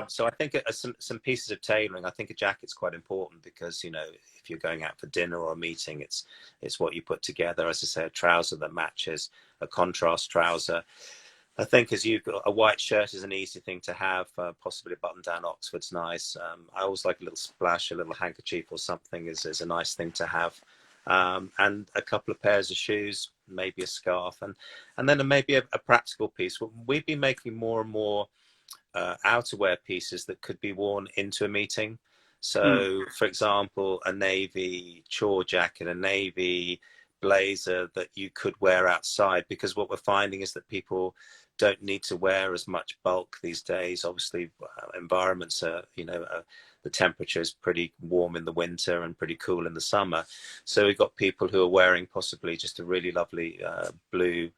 So I think some pieces of tailoring, I think a jacket's quite important, because, you know, if you're going out for dinner or a meeting, it's what you put together. As I say, a trouser that matches, a contrast trouser. I think a white shirt is an easy thing to have, possibly a button-down Oxford's nice. I always like a little splash, a little handkerchief or something is a nice thing to have. and a couple of pairs of shoes, maybe a scarf, and then maybe a practical piece. We've been making more and more outerwear pieces that could be worn into a meeting. So, for example, a navy chore jacket, a navy blazer that you could wear outside, because what we're finding is that people don't need to wear as much bulk these days. Obviously, environments are, the temperature is pretty warm in the winter and pretty cool in the summer. So we've got people who are wearing possibly just a really lovely blue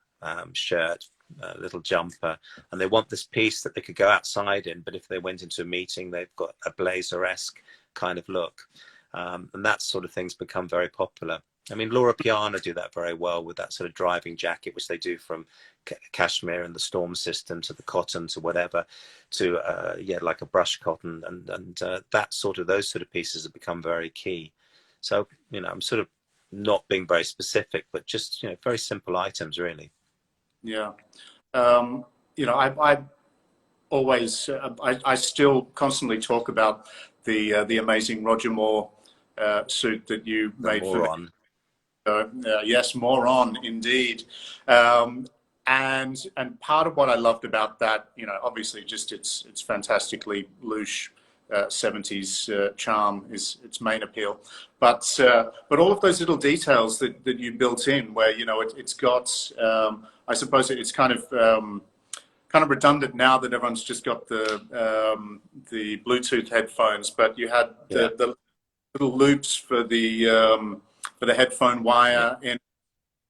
shirt, a little jumper, and they want this piece that they could go outside in, but if they went into a meeting, they've got a blazer-esque kind of look. And that sort of thing's become very popular. I mean, Laura Piana do that very well with that sort of driving jacket, which they do from cashmere and the storm system to the cotton to whatever, to like a brush cotton, and those sort of pieces have become very key. So I'm sort of not being very specific, but just very simple items, really. Yeah. I always, I still constantly talk about the amazing Roger Moore suit that you made for me. Yes, more on indeed. And part of what I loved about that, obviously just it's fantastically louche 70s charm is its main appeal, but all of those little details that you built in, where it's got, I suppose it's kind of redundant now that everyone's just got the Bluetooth headphones, but you had the little loops for the headphone wire in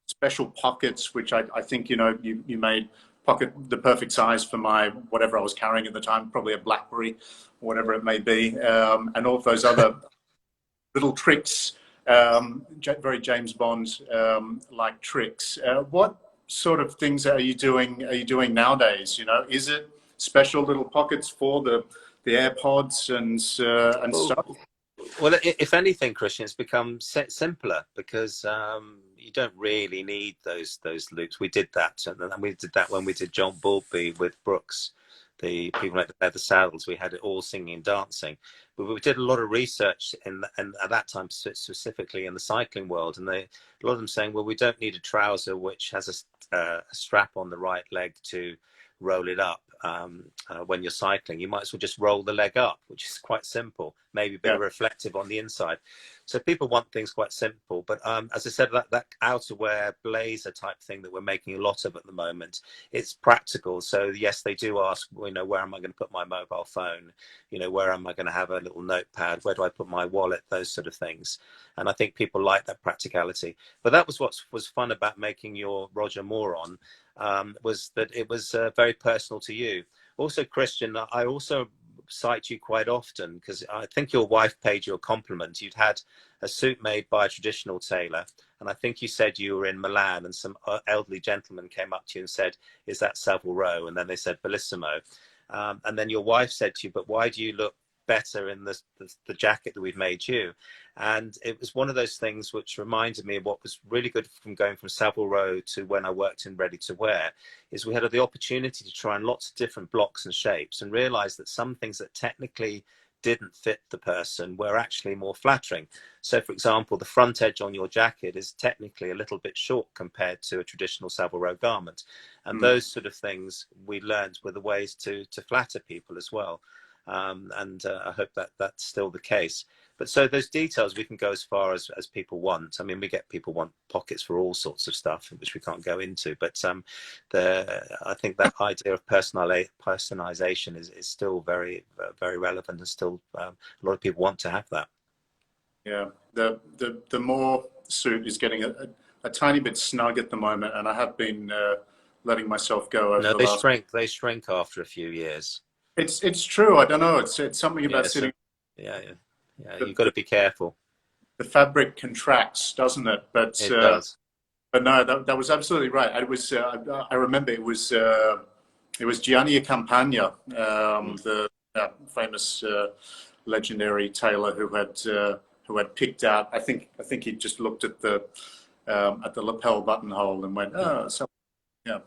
special pockets, which I think you made pocket the perfect size for my whatever I was carrying at the time, probably a BlackBerry or whatever it may be, and all of those other little tricks, very James Bond like tricks. What sort of things are you doing nowadays? Is it special little pockets for the AirPods and stuff? Well, if anything, Christian, it's become simpler, because you don't really need those loops. We did that, and we did that when we did John Bulby with Brooks, the people like the leather saddles. We had it all singing and dancing. But we did a lot of research and at that time specifically in the cycling world, and a lot of them saying, well, we don't need a trouser which has a strap on the right leg to roll it up when you're cycling. You might as well just roll the leg up, which is quite simple, maybe a bit reflective on the inside. So people want things quite simple, but as I said, that outerwear blazer type thing that we're making a lot of at the moment, it's practical. So yes, they do ask, where am I going to put my mobile phone? Where am I going to have a little notepad? Where do I put my wallet? Those sort of things. And I think people like that practicality. But that was what was fun about making your Roger Moore on, was that it was very personal to you. Also, Christian, I also cite you quite often because I think your wife paid you a compliment. You'd had a suit made by a traditional tailor, and I think you said you were in Milan, and some elderly gentleman came up to you and said, "Is that Savile Row?" And then they said Bellissimo, and then your wife said to you, "But why do you look better in the jacket that we've made you?" And it was one of those things which reminded me of what was really good from going from Savile Row to when I worked in ready to wear, is we had the opportunity to try on lots of different blocks and shapes and realize that some things that technically didn't fit the person were actually more flattering. So for example, the front edge on your jacket is technically a little bit short compared to a traditional Savile Row garment, and those sort of things we learned were the ways to flatter people as well. And I hope that that's still the case. But so those details, we can go as far as people want. I mean, we get people want pockets for all sorts of stuff, which we can't go into. But I think that idea of personalization is still very, very relevant, and still a lot of people want to have that. Yeah, the Moore suit is getting a tiny bit snug at the moment, and I have been letting myself go over the last. They shrink after a few years. It's true. I don't know. It's something about sitting. Yeah. You've got to be careful. The fabric contracts, doesn't it? But it does. But no, that was absolutely right. It was. I remember it was Gianni Campagna, the famous legendary tailor who had picked out. I think he just looked at the lapel buttonhole and went, "Oh, so yeah."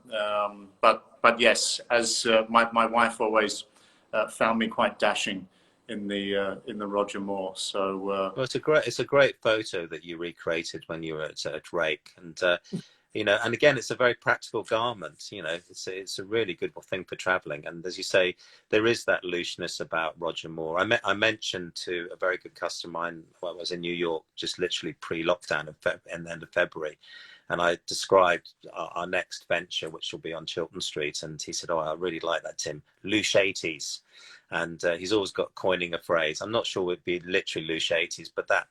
But yes, as my wife always found me quite dashing in the Roger Moore. So Well, it's a great photo that you recreated when you were at Rake, and you know, and again, it's a very practical garment. You know, it's a really good thing for traveling. And as you say, there is that looseness about Roger Moore. I mentioned to a very good customer of mine when I was in New York, just literally pre-lockdown in the end of February, and I described our next venture, which will be on Chiltern Street, and he said, "Oh, I really like that, Tim. Loose 80s." And he's always got coining a phrase. I'm not sure it would be literally loose 80s, but that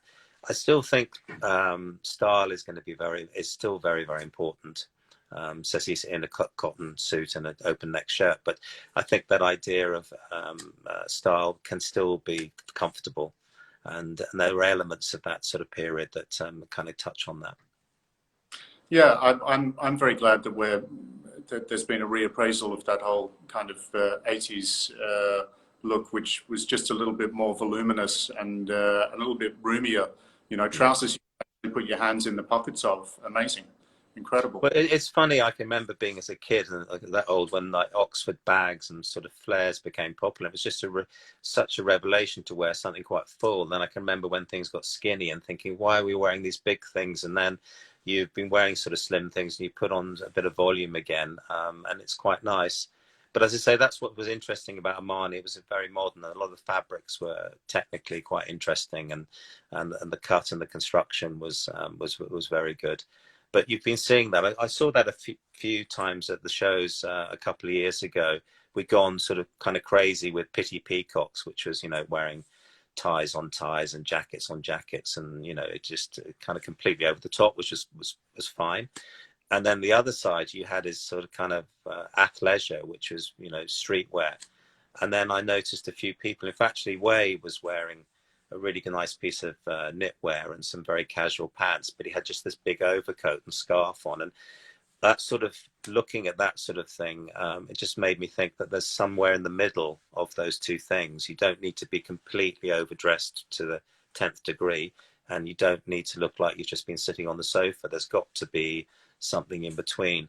I still think style is going to be is still very, very important. So he's in a cotton suit and an open neck shirt, but I think that idea of style can still be comfortable, and there are elements of that sort of period that kind of touch on that. yeah, I'm very glad that there's been a reappraisal of that whole kind of 80s look, which was just a little bit more voluminous and a little bit roomier. You know, trousers you put your hands in the pockets of. Amazing, incredible. Well, it's funny. I can remember being as a kid and like that old when like Oxford bags and sort of flares became popular. It was just such a revelation to wear something quite full. And then I can remember when things got skinny and thinking, why are we wearing these big things? And then you've been wearing sort of slim things and you put on a bit of volume again, and it's quite nice. But as I say, that's what was interesting about Armani. It was very modern. A lot of the fabrics were technically quite interesting, and the cut and the construction was very good. But you've been seeing that. I saw that a few times at the shows a couple of years ago. We'd gone sort of kind of crazy with Pitty Peacocks, which was, you know, wearing ties on ties and jackets on jackets, and you know, it just kind of completely over the top, which was fine. And then the other side you had is sort of kind of athleisure, which was, you know, streetwear. And then I noticed a few people, in fact, actually Way was wearing a really nice piece of knitwear and some very casual pants, but he had just this big overcoat and scarf on. And that sort of looking at that sort of thing, it just made me think that there's somewhere in the middle of those two things. You don't need to be completely overdressed to the 10th degree, and you don't need to look like you've just been sitting on the sofa. There's got to be something in between.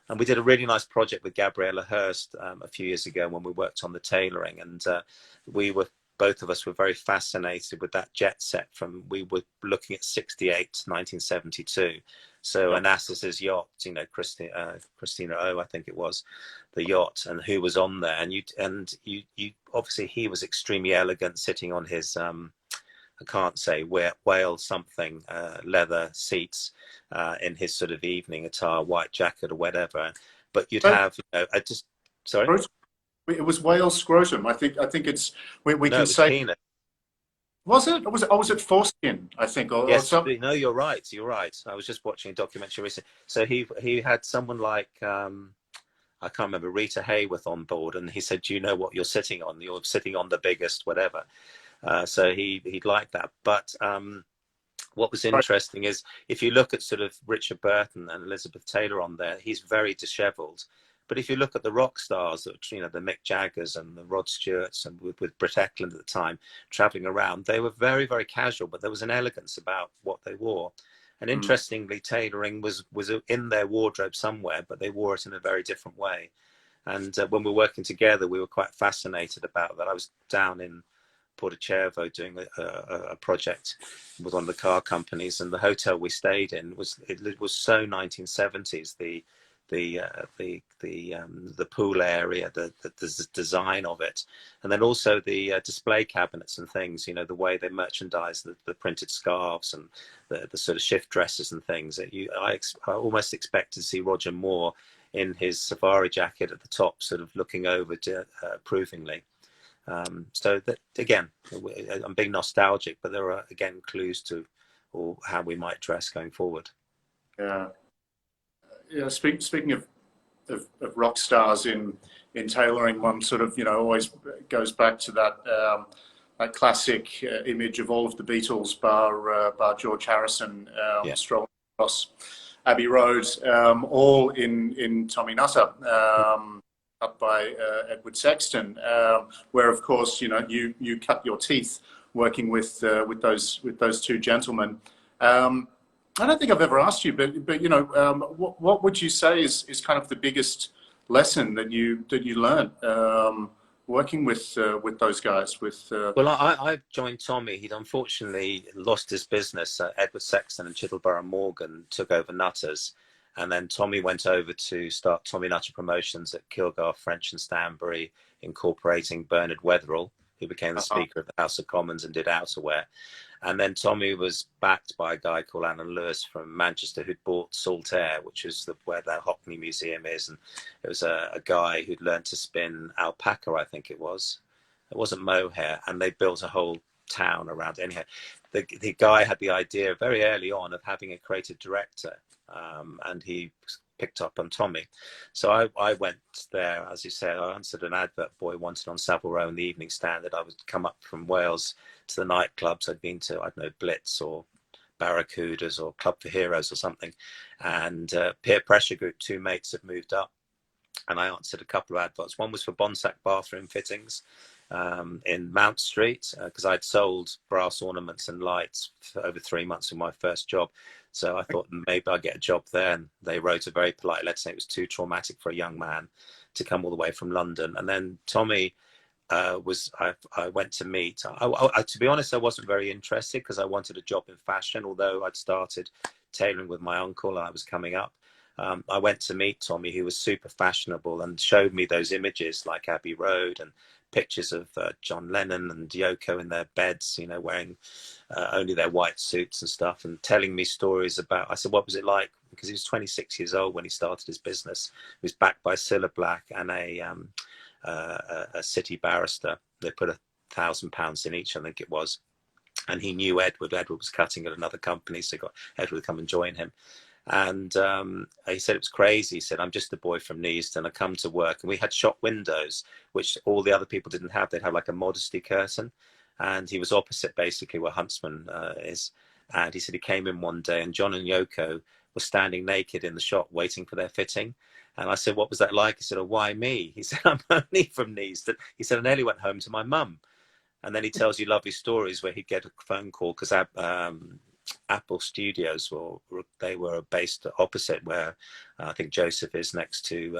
And we did a really nice project with Gabriella Hurst a few years ago when we worked on the tailoring, and both of us were very fascinated with that jet set we were looking at 68 to 1972. So Anassis's yacht, you know, Christina O, I think it was, the yacht, and who was on there. And you obviously he was extremely elegant sitting on his, I can't say whale something, leather seats in his sort of evening attire, white jacket or whatever. But you'd have, you know, sorry? It was whale scrotum. I think it's we can say penis. Was it? Or was it foreskin? I think, Yes, or something. no, you're right. You're right. I was just watching a documentary recently. So he had someone like I can't remember, Rita Hayworth on board, and he said, "Do you know what you're sitting on? You're sitting on the biggest, whatever." So he'd like that. But what was interesting is if you look at sort of Richard Burton and Elizabeth Taylor on there, he's very dishevelled. But if you look at the rock stars, you know, the Mick Jaggers and the Rod Stewarts, and with Britt Eklund at the time, traveling around, they were very, very casual, but there was an elegance about what they wore. And interestingly, tailoring was in their wardrobe somewhere, but they wore it in a very different way. And when we were working together, we were quite fascinated about that. I was down in Porticiervo doing a project with one of the car companies, and the hotel we stayed in was so 1970s. The pool area, the design of it, and then also the display cabinets and things. You know, the way they merchandise the printed scarves and the sort of shift dresses and things. That I almost expect to see Roger Moore in his safari jacket at the top, sort of looking over approvingly. So that again, I'm being nostalgic, but there are again clues to how we might dress going forward. Yeah. Yeah, speaking of rock stars in tailoring, one sort of, you know, always goes back to that classic image of all of the Beatles bar George Harrison strolling across Abbey Road, all in Tommy Nutter, up by Edward Sexton, where of course, you know, you cut your teeth working with those two gentlemen. I don't think I've ever asked you, but you know, what would you say is kind of the biggest lesson that you learned working with those guys? Well, I joined Tommy. He'd unfortunately lost his business. Edward Sexton and Chittleborough Morgan took over Nutters. And then Tommy went over to start Tommy Nutter Promotions at Kilgar, French and Stanbury, incorporating Bernard Wetherell, who became the uh Speaker of the House of Commons and did outerwear. And then Tommy was backed by a guy called Alan Lewis from Manchester who'd bought Saltaire, which is where that Hockney Museum is. And it was a guy who'd learned to spin alpaca, I think it was. It wasn't mohair. And they built a whole town around it. Anyhow, the guy had the idea very early on of having a creative director. And he picked up on Tommy. So I went there, as you said, I answered an advert boy wanted on Savile Row in the Evening Standard. I would come up from Wales to the nightclubs. I'd been to, I don't know, Blitz or Barracudas or Club for Heroes or something. And peer pressure group, two mates had moved up. And I answered a couple of adverts. One was for Bonsack bathroom fittings in Mount Street, because I'd sold brass ornaments and lights for over 3 months in my first job. So I thought maybe I'd get a job there. And they wrote a very polite letter saying it was too traumatic for a young man to come all the way from London. And then Tommy I went to meet. To be honest, I wasn't very interested because I wanted a job in fashion, although I'd started tailoring with my uncle and I was coming up. I went to meet Tommy, who was super fashionable, and showed me those images like Abbey Road and pictures of John Lennon and Yoko in their beds, wearing only their white suits and stuff, and telling me stories about, I said, what was it like? Because he was 26 years old when he started his business. He was backed by Cilla Black and a city barrister. They put £1,000 in each, I think it was. And he knew Edward. Edward was cutting at another company, so he got Edward to come and join him. And he said it was crazy. He said, I'm just a boy from Neaston. I come to work. And we had shop windows, which all the other people didn't have. They'd have like a modesty curtain. And he was opposite basically where Huntsman is. And he said he came in one day and John and Yoko were standing naked in the shop waiting for their fitting. And I said, what was that like? He said, oh, why me? He said, I'm only from Neaston. He said, I nearly went home to my mum. And then he tells you lovely stories where he'd get a phone call because Apple Studios were based opposite where I think Joseph is next to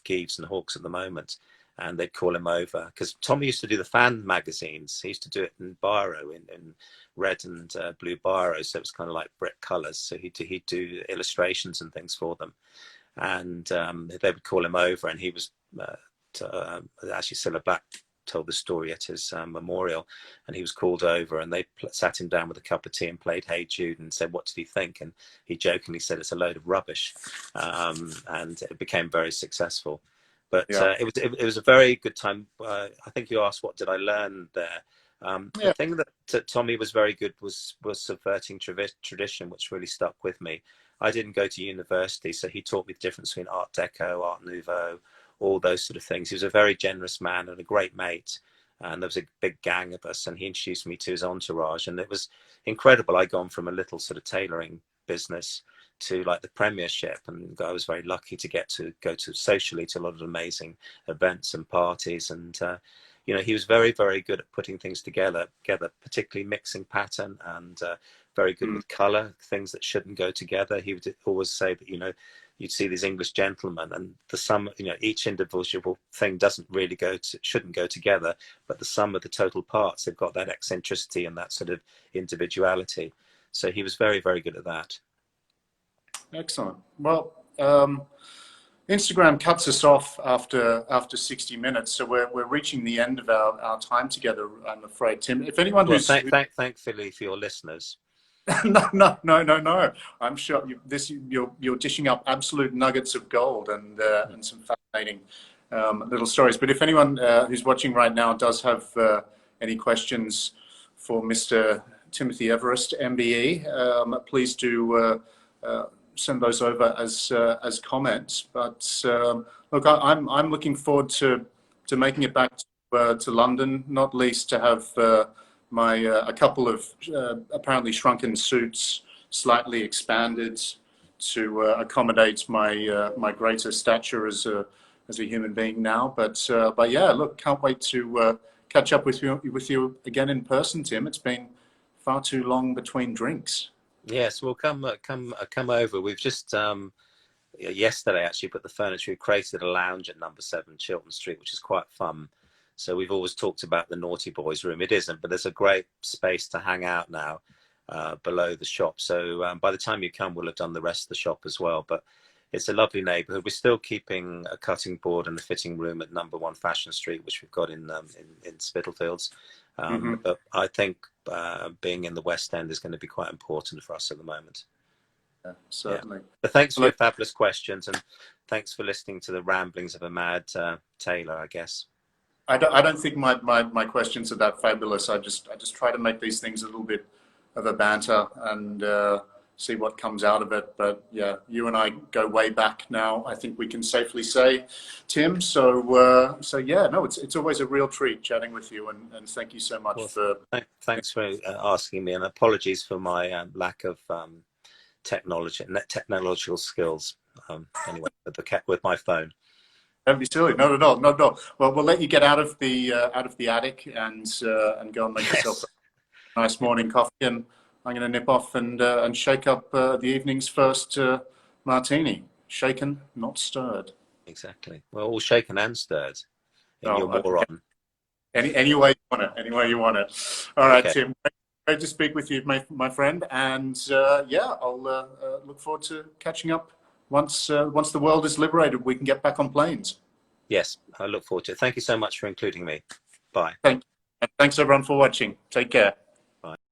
Geeves and Hawkes at the moment, and they'd call him over because Tommy used to do the fan magazines. He used to do it in biro, in red and blue biro, so it was kind of like brick colours. So he'd do illustrations and things for them, and they would call him over, and he was actually Cilla Black told the story at his memorial, and he was called over and they sat him down with a cup of tea and played Hey Jude and said, what did he think? And he jokingly said it's a load of rubbish, and it became very successful. But Yeah. it was a very good time. I think you asked what did I learn there. The thing that Tommy was very good was subverting tradition, which really stuck with me. I didn't go to university, so he taught me the difference between Art Deco, Art Nouveau, all those sort of things. He was a very generous man and a great mate, and there was a big gang of us, and he introduced me to his entourage, and it was incredible. I'd gone from a little sort of tailoring business to like the Premiership, and I was very lucky to get to go to socially to a lot of amazing events and parties, and he was very, very good at putting things together, particularly mixing pattern, and very good with colour, things that shouldn't go together. He would always say that, you'd see these English gentlemen, and the sum, each individual thing shouldn't go together, but the sum of the total parts, they've got that eccentricity and that sort of individuality. So he was very, very good at that. Excellent. Well, Instagram cuts us off after 60 minutes, so we're reaching the end of our time together, I'm afraid, Tim. If anyone who's thankfully for your listeners. No. I'm sure you're dishing up absolute nuggets of gold and some fascinating little stories. But if anyone who's watching right now does have any questions for Mr. Timothy Everest MBE, please do send those over as comments. But look, I'm looking forward to making it back to London, not least to have a couple of apparently shrunken suits slightly expanded to accommodate my greater stature as a human being now. But yeah, look, can't wait to catch up with you again in person, Tim. It's been far too long between drinks. Yes, well, come over. We've just yesterday actually put the furniture. We created a lounge at number 7 Chiltern Street, which is quite fun. So we've always talked about the naughty boys room. It isn't, but there's a great space to hang out now below the shop. So by the time you come, we'll have done the rest of the shop as well. But it's a lovely neighbourhood. We're still keeping a cutting board and a fitting room at number 1 Fashion Street, which we've got in Spitalfields. But I think being in the West End is going to be quite important for us at the moment. Yeah, certainly. Yeah. But thanks for your fabulous questions, and thanks for listening to the ramblings of a mad tailor, I guess. I don't think my questions are that fabulous. I just try to make these things a little bit of a banter and see what comes out of it. But yeah, you and I go way back now, I think we can safely say, Tim. So yeah, no, it's always a real treat chatting with you, and thank you so much for. Thanks for asking me, and apologies for my lack of technological skills. Anyway, with my phone. Don't be silly. Not at all. Not at all. Well, we'll let you get out of the attic and go and make yourself a nice morning coffee. And I'm going to nip off and shake up the evening's first martini. Shaken, not stirred. Exactly. Well, all shaken and stirred. In your moron. Any way you want it. Any way you want it. All right, Okay. Tim. Great to speak with you, my friend. And yeah, I'll look forward to catching up. Once the world is liberated, we can get back on planes. Yes, I look forward to it. Thank you so much for including me. Bye. Thanks everyone for watching. Take care.